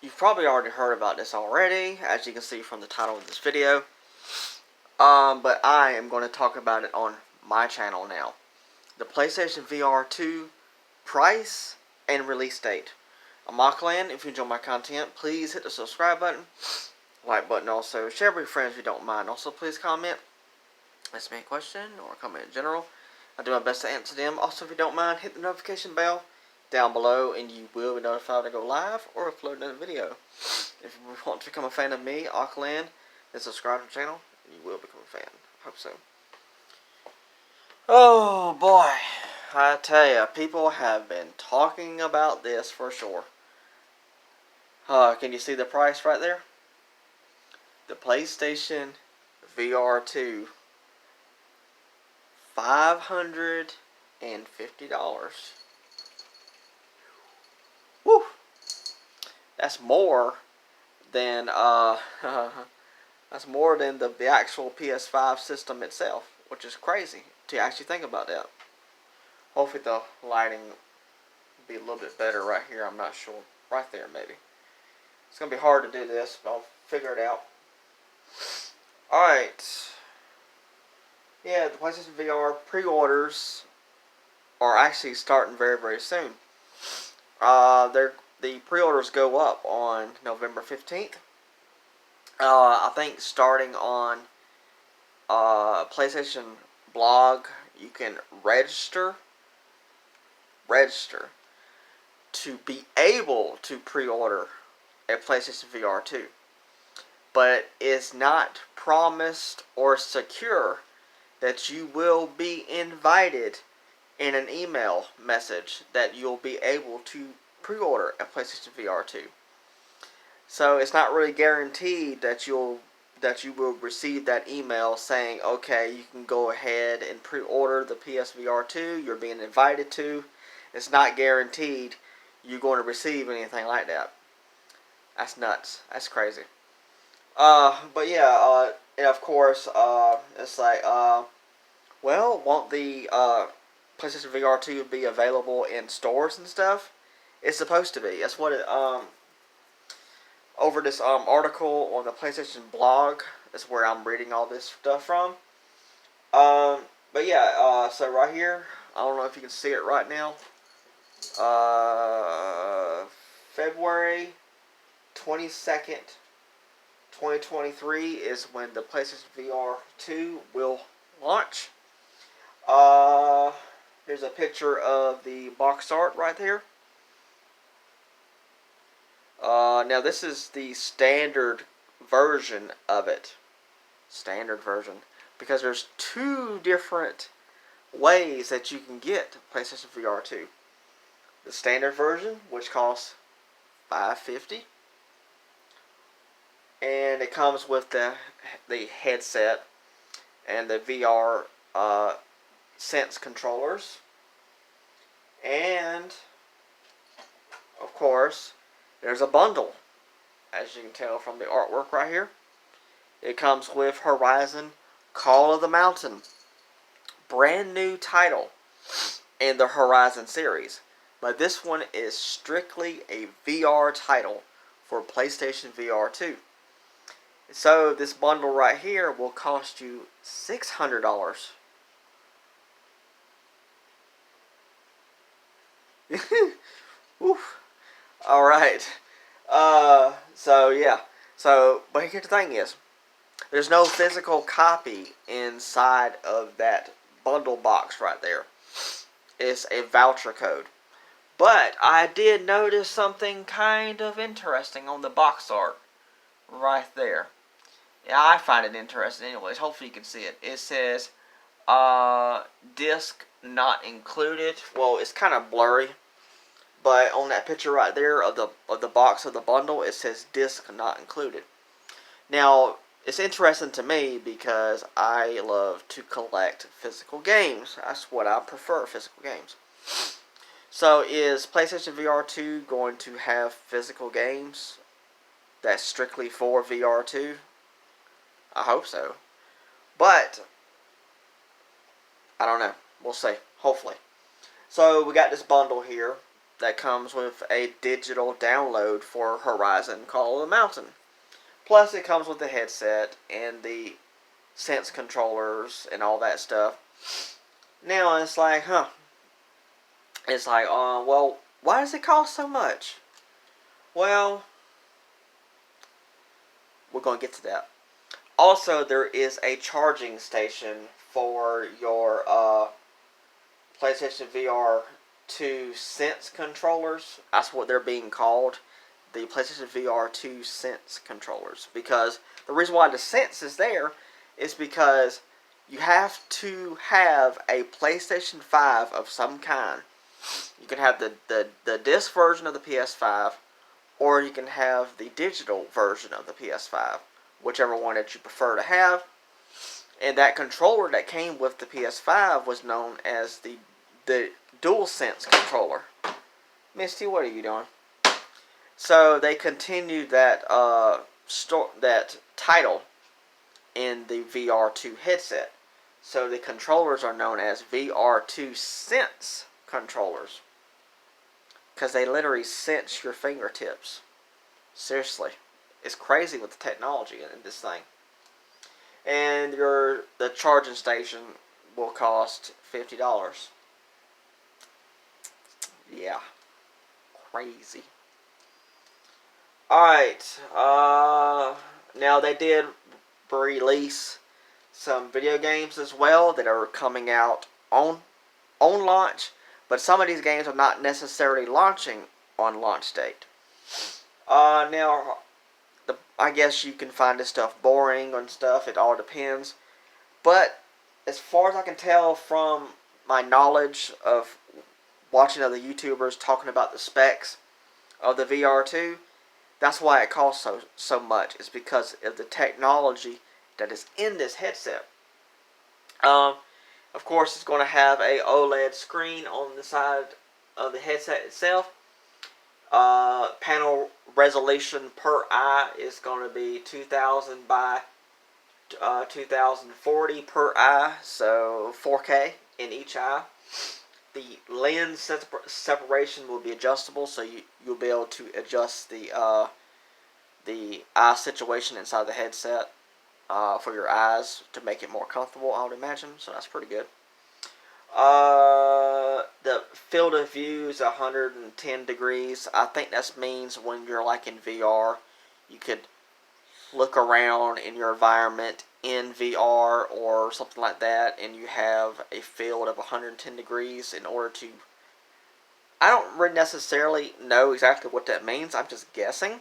you've probably already heard about this already, as you can see from the title of this video. But I am going to talk about it on my channel now. The PlayStation VR 2 price and release date. I'm Auckland. If you enjoy my content, please hit the subscribe button, like button also. Share with your friends if you don't mind. Also, please comment. Ask me a question or comment in general. I do my best to answer them. Also, if you don't mind, hit the notification bell down below and you will be notified when I go live or upload another video. If you want to become a fan of me, Auckland, then subscribe to the channel. You will become a fan. Hope so. Oh boy, I tell ya, people have been talking about this for sure. Can you see the price right there? The PlayStation VR 2, $550. Woo! That's more than that's more than the actual PS5 system itself, which is crazy to actually think about that. Hopefully the lighting will be a little bit better right here. I'm not sure. Right there, maybe. It's going to be hard to do this, but I'll figure it out. Alright. Yeah, the PlayStation VR pre-orders are actually starting very, very soon. The pre-orders go up on November 15th. I think starting on PlayStation blog, you can register to be able to pre-order a PlayStation VR 2. But it's not promised or secure that you will be invited in an email message that you'll be able to pre-order a PlayStation VR 2. So it's not really guaranteed that you will receive that email saying, okay, you can go ahead and pre-order the PSVR 2, you're being invited to. It's not guaranteed you're going to receive anything like that. That's nuts. That's crazy. But yeah, and of course, it's like, well, won't the PlayStation VR 2 be available in stores and stuff? It's supposed to be. That's what it, over this article on the PlayStation blog, that's where I'm reading all this stuff from. But yeah, so right here, I don't know if you can see it right now. February 22nd, 2023 is when the PlayStation VR 2 will launch. Here's a picture of the box art right there. Now this is the standard version of it. Standard version. Because there's two different ways that you can get PlayStation VR 2. The standard version, which costs $550. And it comes with the headset and the VR Sense controllers. And, of course, there's a bundle, as you can tell from the artwork right here. It comes with Horizon Call of the Mountain, brand new title in the Horizon series. But this one is strictly a VR title for PlayStation VR 2. So this bundle right here will cost you $600. Oof. Alright. So yeah. But here's the thing is, there's no physical copy inside of that bundle box right there. It's a voucher code. But I did notice something kind of interesting on the box art right there. Yeah, I find it interesting anyways. Hopefully you can see it. It says, disc not included. Well, it's kind of blurry. But on that picture right there of the box of the bundle, it says disc not included. Now, it's interesting to me because I love to collect physical games. That's what I prefer, physical games. So, is PlayStation VR 2 going to have physical games that's strictly for VR 2? I hope so. But, I don't know. We'll see. Hopefully. So, we got this bundle here. that comes with a digital download for Horizon Call of the Mountain. Plus, it comes with the headset and the Sense controllers and all that stuff. Now it's like, It's like, well, why does it cost so much? Well, we're going to get to that. Also, there is a charging station for your PlayStation VR 2 Sense controllers. That's what they're being called. The PlayStation VR 2 Sense controllers. Because the reason why the Sense is there is because you have to have a PlayStation 5 of some kind. You can have the disc version of the PS5, or you can have the digital version of the PS5, whichever one that you prefer to have. And that controller that came with the PS5 was known as the DualSense controller. Misty, what are you doing? So they continued that that title in the VR2 headset. So the controllers are known as VR2 Sense controllers, because they literally sense your fingertips. Seriously, it's crazy with the technology in this thing. And the charging station will cost $50. Yeah, crazy. Alright, now they did release some video games as well that are coming out on launch, but some of these games are not necessarily launching on launch date. Now, I guess you can find this stuff boring and stuff, it all depends, but as far as I can tell from my knowledge of watching other YouTubers talking about the specs of the VR2, that's why it costs so much. It's because of the technology that is in this headset. Of course, it's going to have a OLED screen on the side of the headset itself. Panel resolution per eye is going to be 2000 by 2040 per eye, so 4K in each eye. The lens separation will be adjustable, so you'll be able to adjust the eye situation inside the headset for your eyes to make it more comfortable, I would imagine. So that's pretty good. The field of view is 110 degrees. I think that means when you're like in VR, you could look around in your environment in VR or something like that, and you have a field of 110 degrees in order to... I don't really necessarily know exactly what that means. I'm just guessing.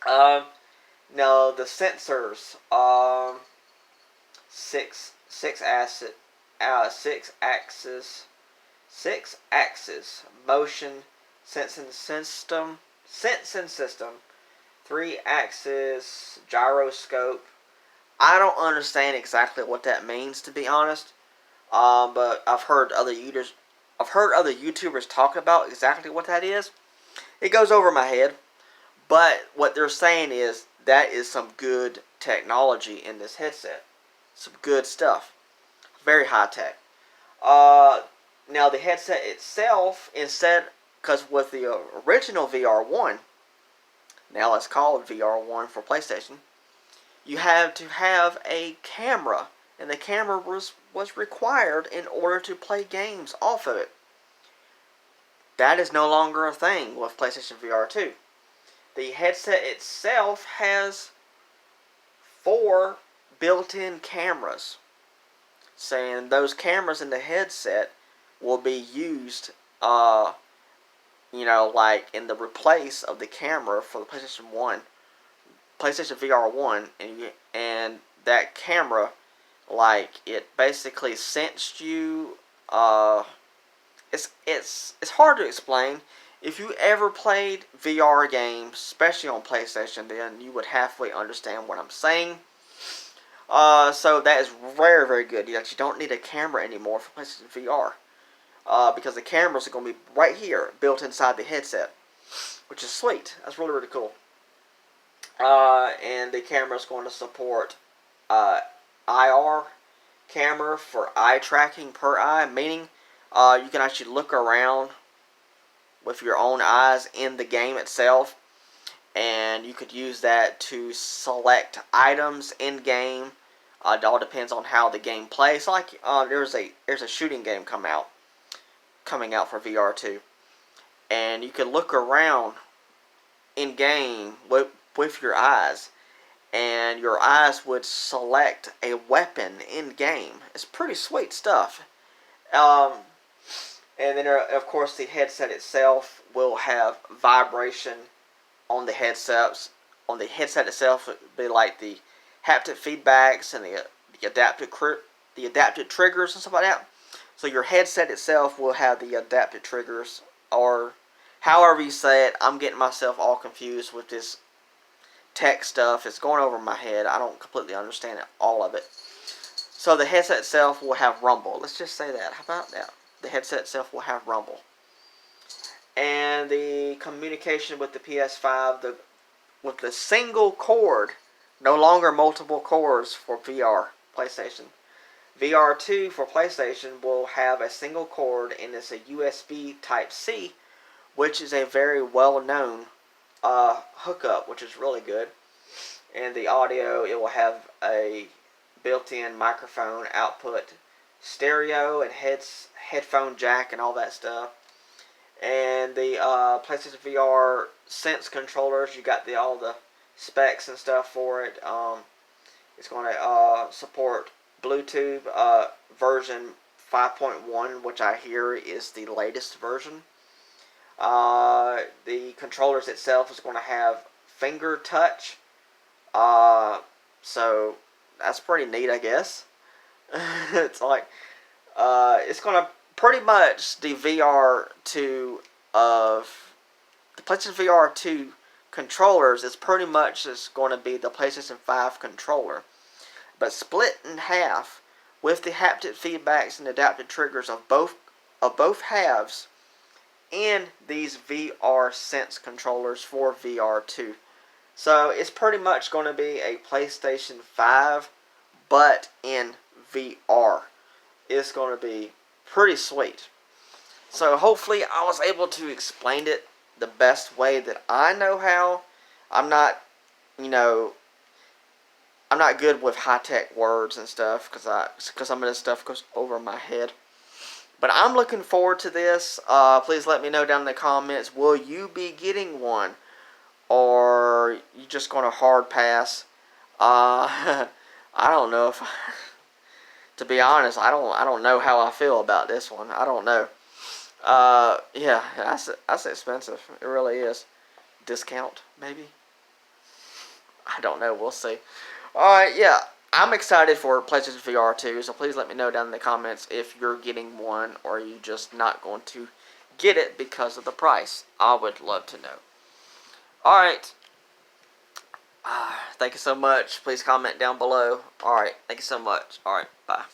Now the sensors, six axis motion sensing system, 3-axis gyroscope. I don't understand exactly what that means, to be honest. But I've heard other YouTubers talk about exactly what that is. It goes over my head, but what they're saying is that is some good technology in this headset. Some good stuff. Very high tech. Now the headset itself, because with the original VR1, now it's called VR1 for PlayStation, you had to have a camera, and the camera was required in order to play games off of it. That is no longer a thing with PlayStation VR 2. The headset itself has 4 built-in cameras, saying those cameras in the headset will be used, like in the replace of the camera for the PlayStation VR 1, and that camera, like, it basically sensed you. It's hard to explain. If you ever played VR games, especially on PlayStation, then you would halfway understand what I'm saying. So that is very, very good. You actually don't need a camera anymore for PlayStation VR. Because the cameras are going to be right here, built inside the headset. Which is sweet. That's really, really cool. And the camera is going to support IR camera for eye tracking per eye, meaning you can actually look around with your own eyes in the game itself, and you could use that to select items in game. It all depends on how the game plays. Like there's a shooting game coming out for VR2, and you can look around in game with your eyes, and your eyes would select a weapon in game. It's pretty sweet stuff. Um, and then of course the headset itself will have vibration on the headsets. On the headset itself, it would be like the haptic feedbacks and the adapted triggers and stuff like that. So your headset itself will have the adapted triggers, or however you say it. I'm getting myself all confused with this tech stuff. It's going over my head. I don't completely understand all of it. So the headset itself will have rumble. Let's just say that. How about that? The headset itself will have rumble. And the communication with the PS5, with the single cord, no longer multiple cords for VR PlayStation. VR2 for PlayStation will have a single cord, and it's a USB Type-C, which is a very well-known hookup, which is really good. And the audio, it will have a built-in microphone output, stereo, and headphone jack, and all that stuff. And the PlayStation VR Sense controllers, you got all the specs and stuff for it. It's going to support Bluetooth version 5.1, which I hear is the latest version. The controllers itself is going to have finger touch. So that's pretty neat, I guess. It's like it's going to pretty much the VR2 of the PlayStation VR 2 controllers is pretty much is going to be the PlayStation 5 controller, but split in half with the haptic feedbacks and adaptive triggers of both halves in these VR Sense controllers for VR2. So it's pretty much going to be a PlayStation 5, but in VR. It's going to be pretty sweet. So hopefully I was able to explain it the best way that I know how. I'm not, I'm not good with high-tech words and stuff because some of this stuff goes over my head. But I'm looking forward to this. Please let me know down in the comments. Will you be getting one, or you just going to hard pass? I don't know if. To be honest, I don't know how I feel about this one. I don't know. Yeah, that's expensive. It really is. Discount, maybe? I don't know. We'll see. Alright, yeah. I'm excited for PlayStation VR 2, so please let me know down in the comments if you're getting one, or are you just not going to get it because of the price. I would love to know. Alright. Thank you so much. Please comment down below. Alright, thank you so much. Alright, bye.